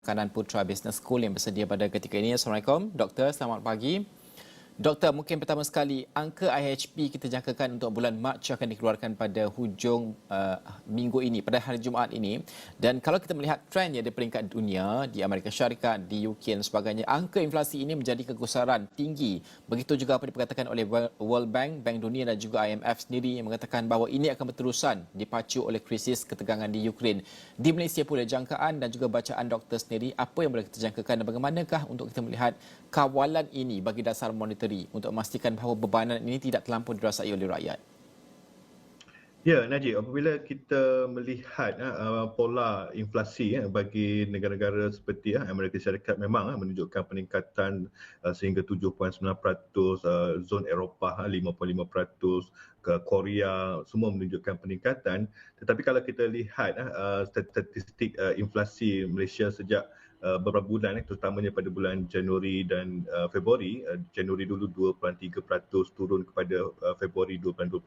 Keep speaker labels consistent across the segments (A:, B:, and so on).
A: Kanan Putra Business School yang bersedia pada ketika ini. Assalamualaikum, Doktor. Selamat pagi. Doktor, mungkin pertama sekali, angka IHP kita jangkakan untuk bulan Mac akan dikeluarkan pada hujung minggu ini, pada hari Jumaat ini. Dan kalau kita melihat trendnya di peringkat dunia, di Amerika Syarikat, di UK dan sebagainya, angka inflasi ini menjadi kegusaran tinggi. Begitu juga apa diperkatakan oleh World Bank, Bank Dunia dan juga IMF sendiri yang mengatakan bahawa ini akan berterusan dipacu oleh krisis ketegangan di Ukraine. Di Malaysia pula jangkaan dan juga bacaan doktor sendiri, apa yang boleh kita jangkakan dan bagaimanakah untuk kita melihat kawalan ini bagi dasar monetary untuk memastikan bahawa bebanan ini tidak terlampau dirasai oleh rakyat?
B: Ya, Najib, apabila kita melihat pola inflasi bagi negara-negara seperti Amerika Syarikat memang menunjukkan peningkatan sehingga 7.9%, zon Eropah 5.5%, ke Korea semua menunjukkan peningkatan. Tetapi kalau kita lihat statistik inflasi Malaysia sejak beberapa bulan, terutamanya pada bulan Januari dan Februari. Januari dulu 2.3% turun kepada Februari 2.2%,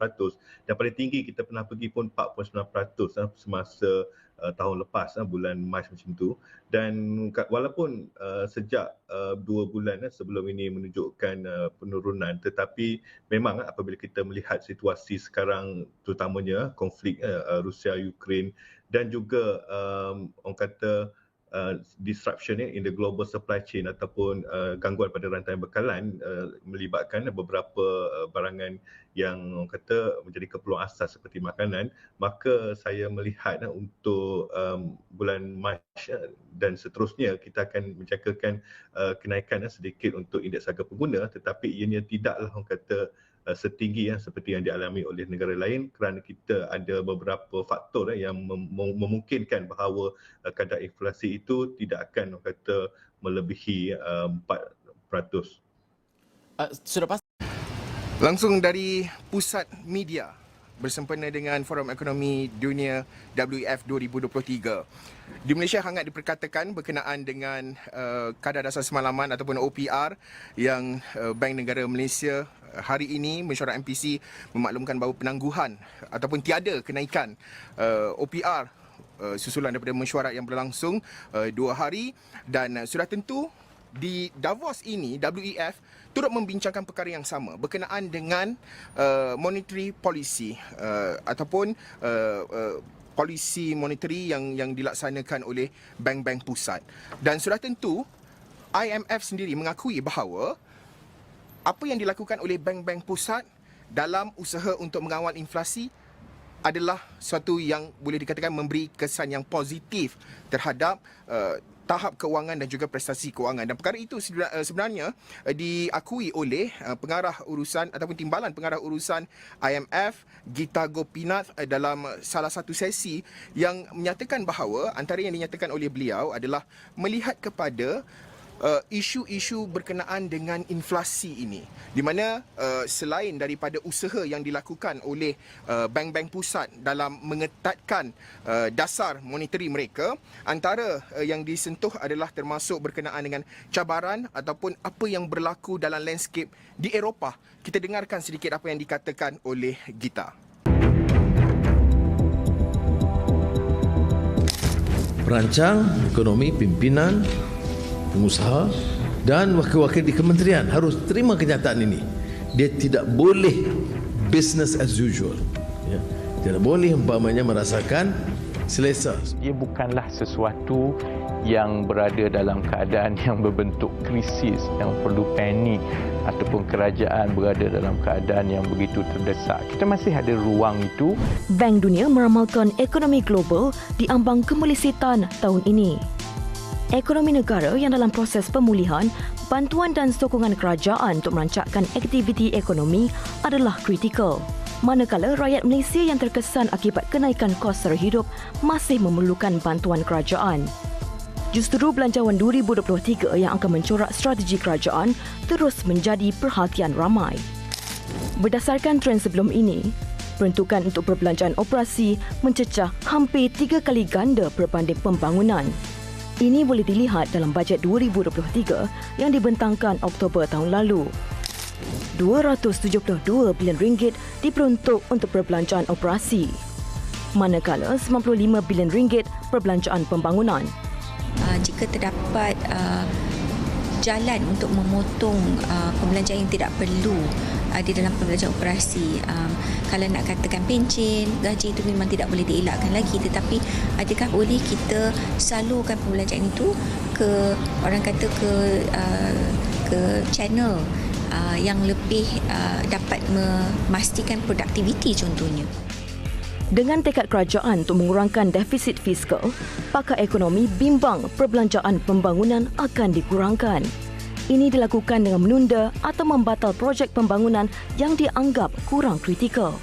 B: dan paling tinggi kita pernah pergi pun 4.9% semasa tahun lepas, bulan Mac macam tu. Dan walaupun sejak 2 bulan sebelum ini menunjukkan penurunan, tetapi memang apabila kita melihat situasi sekarang, terutamanya konflik Rusia-Ukraine dan juga orang kata disruption in the global supply chain ataupun gangguan pada rantai bekalan melibatkan beberapa barangan yang orang kata menjadi keperluan asas seperti makanan, maka saya melihat untuk bulan Mac dan seterusnya kita akan menjangkakan kenaikan sedikit untuk indeks harga pengguna, tetapi ianya tidaklah orang kata setinggi seperti yang dialami oleh negara lain, kerana kita ada beberapa faktor yang memungkinkan bahawa kadar inflasi itu tidak akan orang kata melebihi 4%.
A: Sudah pasti.
C: Langsung dari Pusat Media bersempena dengan Forum Ekonomi Dunia WEF 2023. Di Malaysia hangat diperkatakan berkenaan dengan kadar dasar semalaman ataupun OPR yang Bank Negara Malaysia hari ini mesyuarat MPC memaklumkan bahawa penangguhan ataupun tiada kenaikan OPR susulan daripada mesyuarat yang berlangsung 2 hari, dan sudah tentu di Davos ini WEF turut membincangkan perkara yang sama berkenaan dengan monetary policy ataupun polisi monetary yang dilaksanakan oleh bank-bank pusat. Dan sudah tentu IMF sendiri mengakui bahawa apa yang dilakukan oleh bank-bank pusat dalam usaha untuk mengawal inflasi adalah suatu yang boleh dikatakan memberi kesan yang positif terhadap tahap keuangan dan juga prestasi keuangan. Dan perkara itu sebenarnya diakui oleh pengarah urusan ataupun timbalan pengarah urusan IMF, Gita Gopinath, dalam salah satu sesi yang menyatakan bahawa antara yang dinyatakan oleh beliau adalah melihat kepada isu-isu berkenaan dengan inflasi ini, di mana selain daripada usaha yang dilakukan oleh bank-bank pusat dalam mengetatkan dasar monetary mereka, antara yang disentuh adalah termasuk berkenaan dengan cabaran ataupun apa yang berlaku dalam landscape di Eropah. Kita dengarkan sedikit apa yang dikatakan oleh Gita.
D: Perancang ekonomi, pimpinan, pengusaha dan wakil-wakil di kementerian harus terima kenyataan ini. Dia tidak boleh business as usual. Ya. Tidak boleh umpamanya merasakan selesa.
E: Ia bukanlah sesuatu yang berada dalam keadaan yang berbentuk krisis, yang perlu panik ataupun kerajaan berada dalam keadaan yang begitu terdesak. Kita masih ada ruang itu.
F: Bank Dunia meramalkan ekonomi global diambang kemelisitan tahun ini. Ekonomi negara yang dalam proses pemulihan, bantuan dan sokongan kerajaan untuk merancangkan aktiviti ekonomi adalah kritikal. Manakala rakyat Malaysia yang terkesan akibat kenaikan kos sara hidup masih memerlukan bantuan kerajaan. Justru belanjawan 2023 yang akan mencorak strategi kerajaan terus menjadi perhatian ramai. Berdasarkan trend sebelum ini, peruntukan untuk perbelanjaan operasi mencecah hampir 3 kali ganda berbanding pembangunan. Ini boleh dilihat dalam bajet 2023 yang dibentangkan Oktober tahun lalu. RM272 bilion diperuntuk untuk perbelanjaan operasi, manakala RM95 bilion perbelanjaan pembangunan.
G: jika terdapat jalan untuk memotong pembelanjaan yang tidak perlu di dalam pembelanjaan operasi. Kalau nak katakan pencen, gaji itu memang tidak boleh dielakkan lagi, tetapi adakah boleh kita salurkan pembelanjaan itu ke orang kata ke channel yang lebih dapat memastikan produktiviti contohnya.
F: Dengan tekad kerajaan untuk mengurangkan defisit fiskal, pakar ekonomi bimbang perbelanjaan pembangunan akan dikurangkan. Ini dilakukan dengan menunda atau membatal projek pembangunan yang dianggap kurang kritikal.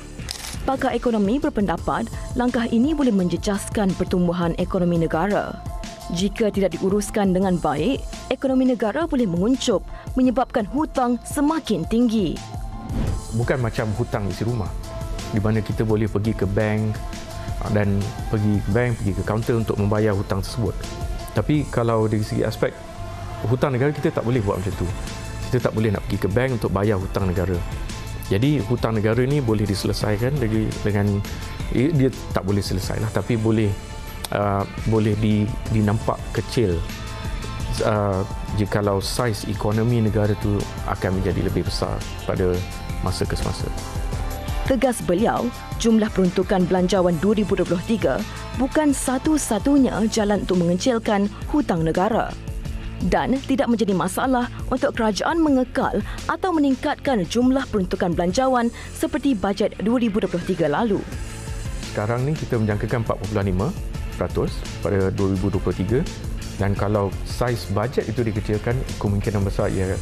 F: Pakar ekonomi berpendapat langkah ini boleh menjejaskan pertumbuhan ekonomi negara. Jika tidak diuruskan dengan baik, ekonomi negara boleh menguncup menyebabkan hutang semakin tinggi.
E: Bukan macam hutang isi rumah, di mana kita boleh pergi ke bank dan pergi ke kaunter untuk membayar hutang tersebut. Tapi kalau dari segi aspek hutang negara, kita tak boleh buat macam tu. Kita tak boleh nak pergi ke bank untuk bayar hutang negara. Jadi hutang negara ni boleh diselesaikan dengan dia tak boleh selesai lah, tapi boleh dinampak kecil jikalau saiz ekonomi negara tu akan menjadi lebih besar pada masa ke semasa.
F: Tegas beliau, jumlah peruntukan belanjawan 2023 bukan satu-satunya jalan untuk mengecilkan hutang negara. Dan tidak menjadi masalah untuk kerajaan mengekal atau meningkatkan jumlah peruntukan belanjawan seperti bajet 2023 lalu.
E: Sekarang ni kita menjangkakan 4.5% pada 2023, dan kalau saiz bajet itu dikecilkan, kemungkinan besar ia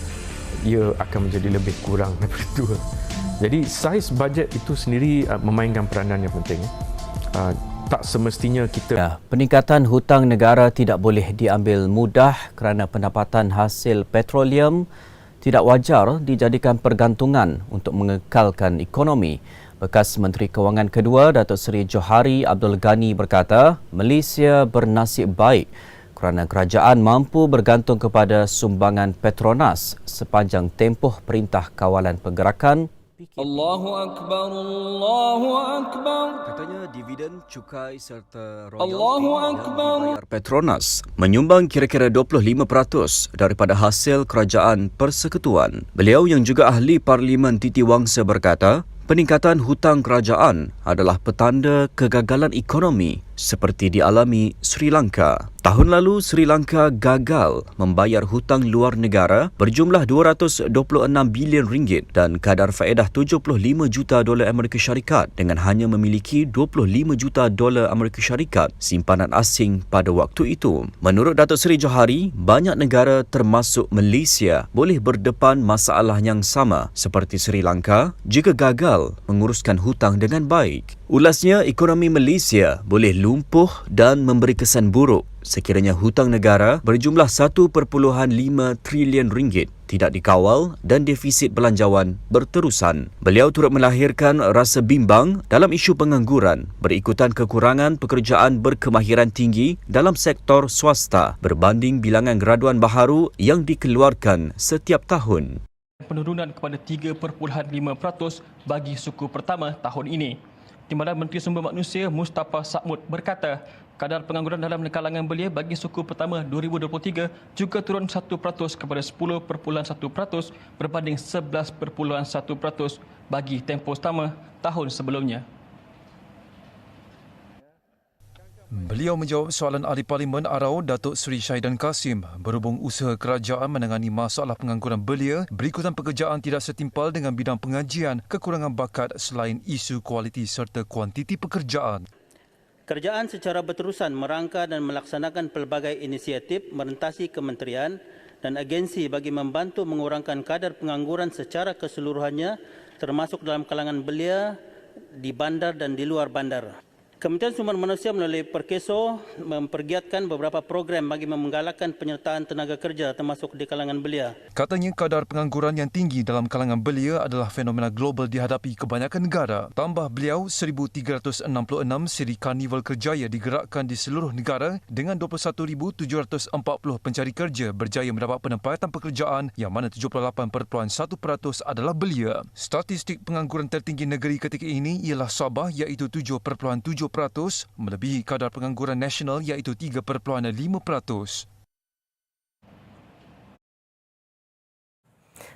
E: akan menjadi lebih kurang daripada itu. Jadi saiz bajet itu sendiri memainkan peranan yang penting. Tak semestinya kita...
H: Peningkatan hutang negara tidak boleh diambil mudah kerana pendapatan hasil petroleum tidak wajar dijadikan pergantungan untuk mengekalkan ekonomi. Bekas Menteri Kewangan kedua, Datuk Seri Johari Abdul Ghani berkata, Malaysia bernasib baik kerana kerajaan mampu bergantung kepada sumbangan Petronas sepanjang tempoh Perintah Kawalan Pergerakan.
I: Allahu Akbar, Allahu Akbar.
H: Katanya dividen, cukai serta royalti
I: Allahu Akbar.
H: dibayar Petronas menyumbang kira-kira 25% daripada hasil kerajaan persekutuan. Beliau yang juga ahli Parlimen Titi Wangsa berkata, peningkatan hutang kerajaan adalah petanda kegagalan ekonomi seperti dialami Sri Lanka. Tahun lalu, Sri Lanka gagal membayar hutang luar negara berjumlah 226 bilion ringgit dan kadar faedah 75 juta dolar Amerika Syarikat dengan hanya memiliki 25 juta dolar Amerika Syarikat simpanan asing pada waktu itu. Menurut Datuk Seri Johari, banyak negara termasuk Malaysia boleh berdepan masalah yang sama seperti Sri Lanka jika gagal menguruskan hutang dengan baik. Ulasnya, ekonomi Malaysia boleh lumpuh dan memberi kesan buruk sekiranya hutang negara berjumlah 1.5 trilion ringgit tidak dikawal dan defisit belanjawan berterusan. Beliau turut melahirkan rasa bimbang dalam isu pengangguran berikutan kekurangan pekerjaan berkemahiran tinggi dalam sektor swasta berbanding bilangan graduan baharu yang dikeluarkan setiap tahun.
I: Penurunan kepada 3.5% bagi suku pertama tahun ini. Di mana Menteri Sumber Manusia Mustafa Sakmud berkata, kadar pengangguran dalam kalangan belia bagi suku pertama 2023 juga turun 1% kepada 10.1% berbanding 11.1% bagi tempoh sama tahun sebelumnya.
J: Beliau menjawab soalan Ahli Parlimen Arau Datuk Seri Syahidan Kasim berhubung usaha kerajaan menangani masalah pengangguran belia berikutan pekerjaan tidak setimpal dengan bidang pengajian, kekurangan bakat selain isu kualiti serta kuantiti pekerjaan.
K: Kerajaan secara berterusan merangka dan melaksanakan pelbagai inisiatif merentasi kementerian dan agensi bagi membantu mengurangkan kadar pengangguran secara keseluruhannya termasuk dalam kalangan belia di bandar dan di luar bandar. Kementerian Sumber Manusia melalui Perkeso mempergiatkan beberapa program bagi menggalakkan penyertaan tenaga kerja termasuk di kalangan belia.
J: Katanya kadar pengangguran yang tinggi dalam kalangan belia adalah fenomena global dihadapi kebanyakan negara. Tambah beliau, 1,366 siri karnival kerjaya digerakkan di seluruh negara dengan 21,740 pencari kerja berjaya mendapat penempatan pekerjaan yang mana 78.1% adalah belia. Statistik pengangguran tertinggi negeri ketika ini ialah Sabah iaitu 7.7%. melebihi kadar pengangguran nasional iaitu 3.5%.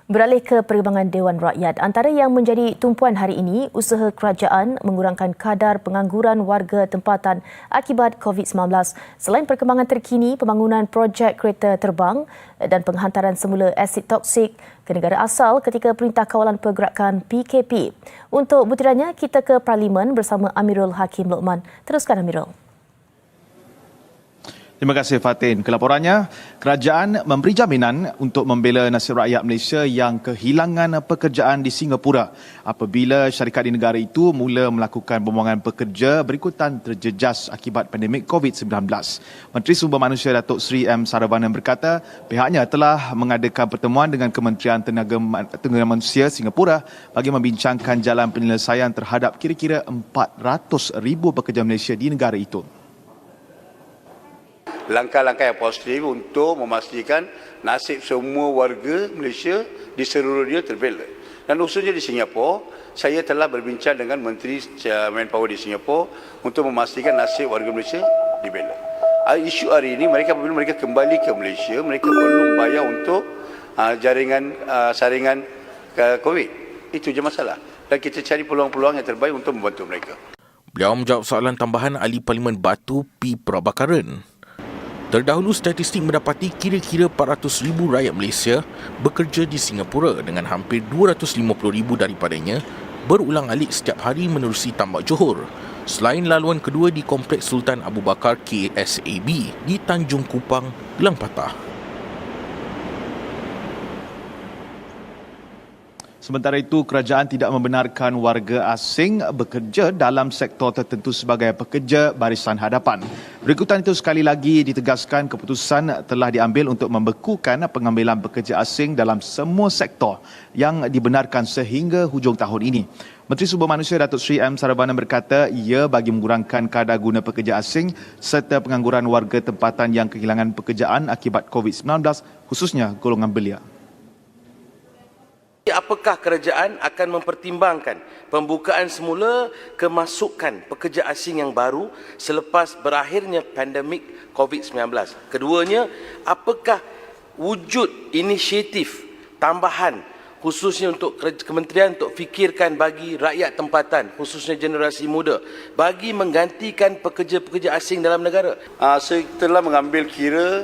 F: Beralih ke perkembangan Dewan Rakyat, antara yang menjadi tumpuan hari ini, usaha kerajaan mengurangkan kadar pengangguran warga tempatan akibat COVID-19. Selain perkembangan terkini, pembangunan projek kereta terbang dan penghantaran semula asid toksik ke negara asal ketika Perintah Kawalan Pergerakan PKP. Untuk butirannya, kita ke Parlimen bersama Amirul Hakim Lokman. Teruskan Amirul.
L: Terima kasih Fatin. Kelaporannya, kerajaan memberi jaminan untuk membela nasib rakyat Malaysia yang kehilangan pekerjaan di Singapura apabila syarikat di negara itu mula melakukan pembuangan pekerja berikutan terjejas akibat pandemik COVID-19. Menteri Sumber Manusia Datuk Seri M. Saravanan berkata pihaknya telah mengadakan pertemuan dengan Kementerian Tenaga Manusia Singapura bagi membincangkan jalan penyelesaian terhadap kira-kira 400,000 pekerja Malaysia di negara itu.
M: Langkah-langkah yang positif untuk memastikan nasib semua warga Malaysia di seluruh dunia terbela. Dan khususnya di Singapura, saya telah berbincang dengan Menteri Manpower di Singapura untuk memastikan nasib warga Malaysia dibela. Isu hari ini, apabila mereka kembali ke Malaysia, mereka perlu membayar untuk saringan COVID. Itu je masalah. Dan kita cari peluang-peluang yang terbaik untuk membantu mereka.
N: Beliau menjawab soalan tambahan Ahli Parlimen Batu P. Prabhakaran. Terdahulu, statistik mendapati kira-kira 400,000 rakyat Malaysia bekerja di Singapura dengan hampir 250,000 daripadanya berulang-alik setiap hari menerusi Tambak Johor. Selain laluan kedua di Kompleks Sultan Abu Bakar KSAB di Tanjung Kupang, Gelang Patah.
L: Sementara itu, kerajaan tidak membenarkan warga asing bekerja dalam sektor tertentu sebagai pekerja barisan hadapan. Berikutan itu sekali lagi ditegaskan keputusan telah diambil untuk membekukan pengambilan pekerja asing dalam semua sektor yang dibenarkan sehingga hujung tahun ini. Menteri Sumber Manusia Datuk Seri M. Saravanan berkata ia bagi mengurangkan kadar guna pekerja asing serta pengangguran warga tempatan yang kehilangan pekerjaan akibat COVID-19 khususnya golongan belia.
O: Apakah kerajaan akan mempertimbangkan pembukaan semula kemasukan pekerja asing yang baru selepas berakhirnya pandemik COVID-19? Keduanya, apakah wujud inisiatif tambahan khususnya untuk kementerian untuk fikirkan bagi rakyat tempatan, khususnya generasi muda, bagi menggantikan pekerja-pekerja asing dalam negara?
M: Setelah mengambil kira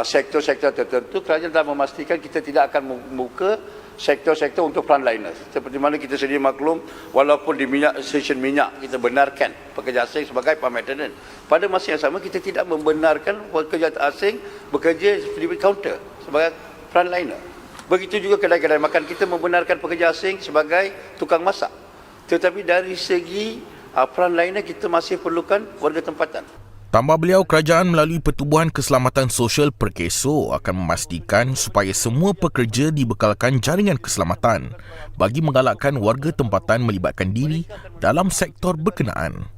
M: sektor-sektor tertentu, kerajaan telah memastikan kita tidak akan membuka sektor-sektor untuk frontliners. Seperti mana kita sedia maklum, walaupun di stesen minyak kita benarkan pekerja asing sebagai maintenance. Pada masa yang sama, kita tidak membenarkan pekerja asing bekerja di counter sebagai frontliner. Begitu juga kedai-kedai makan, kita membenarkan pekerja asing sebagai tukang masak. Tetapi dari segi frontliner, kita masih perlukan warga tempatan.
N: Tambah beliau, kerajaan melalui Pertubuhan Keselamatan Sosial Perkeso akan memastikan supaya semua pekerja dibekalkan jaringan keselamatan bagi menggalakkan warga tempatan melibatkan diri dalam sektor berkenaan.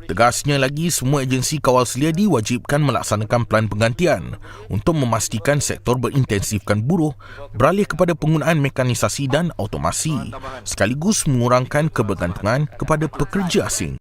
N: Tegasnya lagi, semua agensi kawal selia diwajibkan melaksanakan pelan penggantian untuk memastikan sektor berintensifkan buruh beralih kepada penggunaan mekanisasi dan automasi sekaligus mengurangkan kebergantungan kepada pekerja asing.